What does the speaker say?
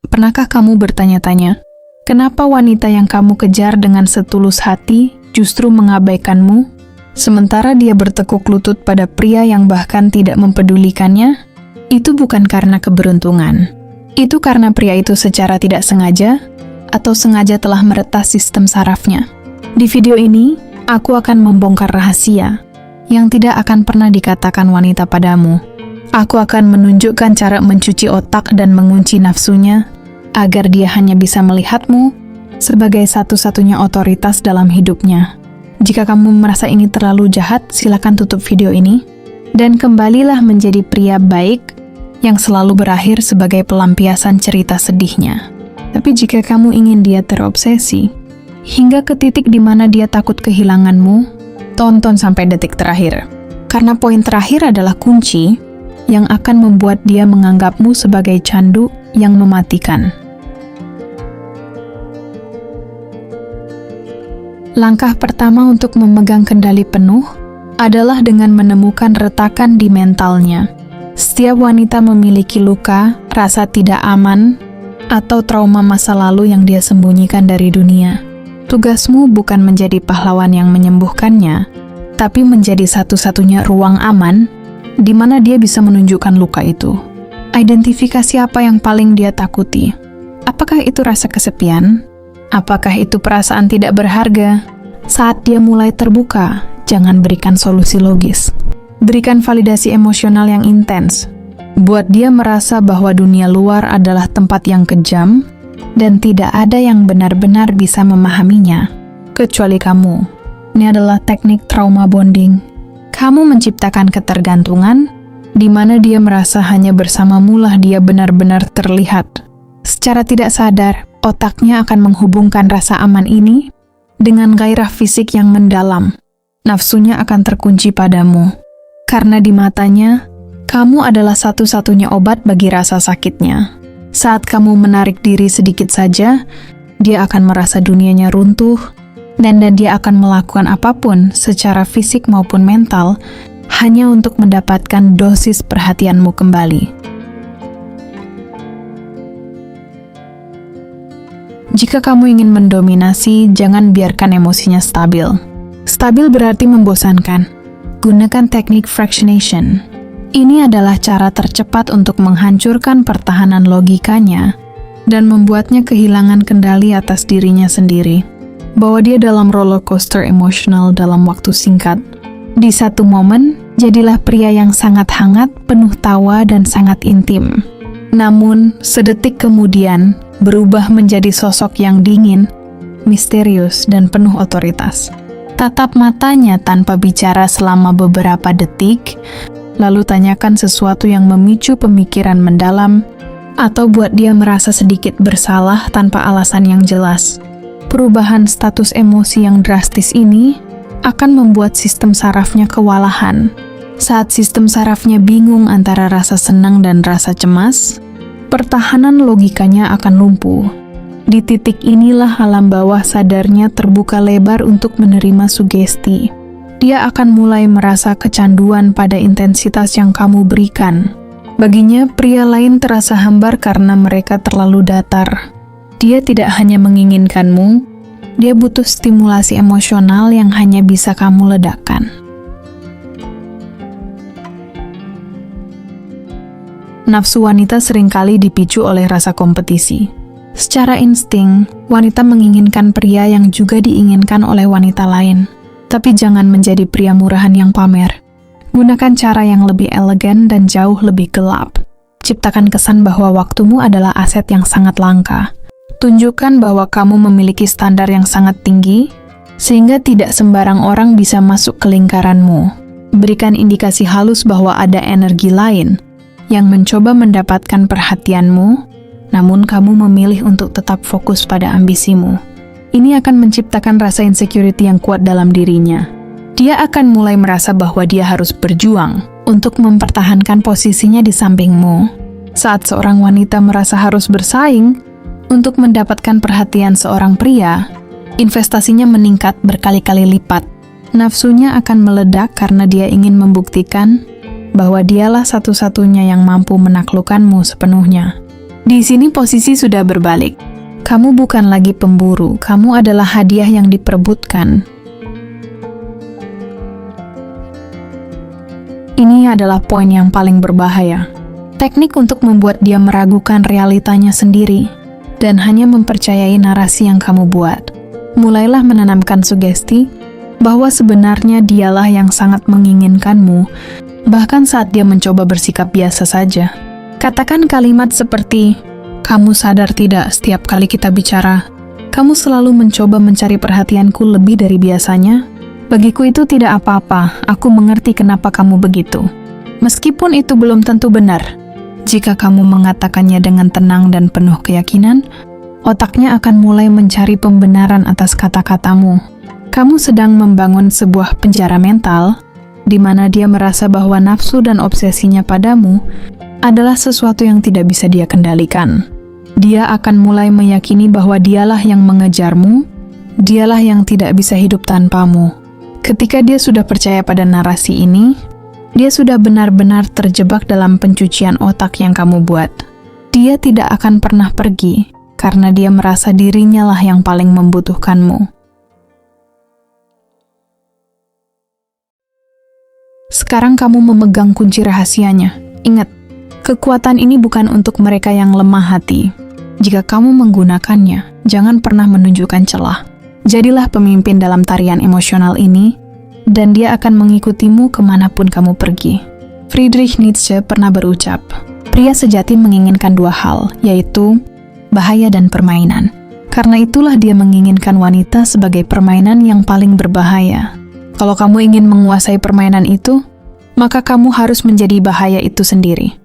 Pernahkah kamu bertanya-tanya, kenapa wanita yang kamu kejar dengan setulus hati justru mengabaikanmu, sementara dia bertekuk lutut pada pria yang bahkan tidak mempedulikannya? Itu bukan karena keberuntungan. Itu karena pria itu secara tidak sengaja atau sengaja telah meretas sistem sarafnya. Di video ini, aku akan membongkar rahasia yang tidak akan pernah dikatakan wanita padamu. Aku akan menunjukkan cara mencuci otak dan mengunci nafsunya agar dia hanya bisa melihatmu sebagai satu-satunya otoritas dalam hidupnya. Jika kamu merasa ini terlalu jahat, silakan tutup video ini dan kembalilah menjadi pria baik yang selalu berakhir sebagai pelampiasan cerita sedihnya. Tapi jika kamu ingin dia terobsesi hingga ke titik di mana dia takut kehilanganmu, tonton sampai detik terakhir. Karena poin terakhir adalah kunci yang akan membuat dia menganggapmu sebagai candu yang mematikan. Langkah pertama untuk memegang kendali penuh adalah dengan menemukan retakan di mentalnya. Setiap wanita memiliki luka, rasa tidak aman, atau trauma masa lalu yang dia sembunyikan dari dunia. Tugasmu bukan menjadi pahlawan yang menyembuhkannya, tapi menjadi satu-satunya ruang aman di mana dia bisa menunjukkan luka itu. Identifikasi apa yang paling dia takuti. Apakah itu rasa kesepian? Apakah itu perasaan tidak berharga? Saat dia mulai terbuka, jangan berikan solusi logis. Berikan validasi emosional yang intens. Buat dia merasa bahwa dunia luar adalah tempat yang kejam dan tidak ada yang benar-benar bisa memahaminya, kecuali kamu. Ini adalah teknik trauma bonding. Kamu menciptakan ketergantungan, di mana dia merasa hanya bersamamu lah dia benar-benar terlihat. Secara tidak sadar, otaknya akan menghubungkan rasa aman ini dengan gairah fisik yang mendalam. Nafsunya akan terkunci padamu, karena di matanya, kamu adalah satu-satunya obat bagi rasa sakitnya. Saat kamu menarik diri sedikit saja, dia akan merasa dunianya runtuh, dan dia akan melakukan apapun secara fisik maupun mental hanya untuk mendapatkan dosis perhatianmu kembali. Jika kamu ingin mendominasi, jangan biarkan emosinya stabil. Stabil berarti membosankan. Gunakan teknik fractionation. Ini adalah cara tercepat untuk menghancurkan pertahanan logikanya dan membuatnya kehilangan kendali atas dirinya sendiri. Bawa dia dalam roller coaster emosional dalam waktu singkat. Di satu momen, jadilah pria yang sangat hangat, penuh tawa, dan sangat intim. Namun, sedetik kemudian, berubah menjadi sosok yang dingin, misterius, dan penuh otoritas. Tatap matanya tanpa bicara selama beberapa detik, lalu tanyakan sesuatu yang memicu pemikiran mendalam, atau buat dia merasa sedikit bersalah tanpa alasan yang jelas. Perubahan status emosi yang drastis ini akan membuat sistem sarafnya kewalahan. Saat sistem sarafnya bingung antara rasa senang dan rasa cemas, pertahanan logikanya akan lumpuh. Di titik inilah alam bawah sadarnya terbuka lebar untuk menerima sugesti. Dia akan mulai merasa kecanduan pada intensitas yang kamu berikan. Baginya, pria lain terasa hambar karena mereka terlalu datar. Dia tidak hanya menginginkanmu, dia butuh stimulasi emosional yang hanya bisa kamu ledakan. Nafsu wanita seringkali dipicu oleh rasa kompetisi. Secara insting, wanita menginginkan pria yang juga diinginkan oleh wanita lain. Tapi jangan menjadi pria murahan yang pamer. Gunakan cara yang lebih elegan dan jauh lebih gelap. Ciptakan kesan bahwa waktumu adalah aset yang sangat langka. Tunjukkan bahwa kamu memiliki standar yang sangat tinggi, sehingga tidak sembarang orang bisa masuk ke lingkaranmu. Berikan indikasi halus bahwa ada energi lain yang mencoba mendapatkan perhatianmu, namun kamu memilih untuk tetap fokus pada ambisimu. Ini akan menciptakan rasa insecurity yang kuat dalam dirinya. Dia akan mulai merasa bahwa dia harus berjuang untuk mempertahankan posisinya di sampingmu. Saat seorang wanita merasa harus bersaing untuk mendapatkan perhatian seorang pria, investasinya meningkat berkali-kali lipat. Nafsunya akan meledak karena dia ingin membuktikan bahwa dialah satu-satunya yang mampu menaklukkanmu sepenuhnya. Di sini posisi sudah berbalik. Kamu bukan lagi pemburu, kamu adalah hadiah yang diperebutkan. Ini adalah poin yang paling berbahaya. Teknik untuk membuat dia meragukan realitanya sendiri dan hanya mempercayai narasi yang kamu buat. Mulailah menanamkan sugesti bahwa sebenarnya dialah yang sangat menginginkanmu, bahkan saat dia mencoba bersikap biasa saja. Katakan kalimat seperti, "Kamu sadar tidak setiap kali kita bicara, kamu selalu mencoba mencari perhatianku lebih dari biasanya? Bagiku itu tidak apa-apa, aku mengerti kenapa kamu begitu." Meskipun itu belum tentu benar, jika kamu mengatakannya dengan tenang dan penuh keyakinan, otaknya akan mulai mencari pembenaran atas kata-katamu. Kamu sedang membangun sebuah penjara mental, di mana dia merasa bahwa nafsu dan obsesinya padamu adalah sesuatu yang tidak bisa dia kendalikan. Dia akan mulai meyakini bahwa dialah yang mengejarmu, dialah yang tidak bisa hidup tanpamu. Ketika dia sudah percaya pada narasi ini, dia sudah benar-benar terjebak dalam pencucian otak yang kamu buat. Dia tidak akan pernah pergi, karena dia merasa dirinya lah yang paling membutuhkanmu. Sekarang kamu memegang kunci rahasianya. Ingat, kekuatan ini bukan untuk mereka yang lemah hati. Jika kamu menggunakannya, jangan pernah menunjukkan celah. Jadilah pemimpin dalam tarian emosional ini, dan dia akan mengikutimu kemanapun kamu pergi. Friedrich Nietzsche pernah berucap, pria sejati menginginkan dua hal, yaitu bahaya dan permainan. Karena itulah dia menginginkan wanita sebagai permainan yang paling berbahaya. Kalau kamu ingin menguasai permainan itu, maka kamu harus menjadi bahaya itu sendiri.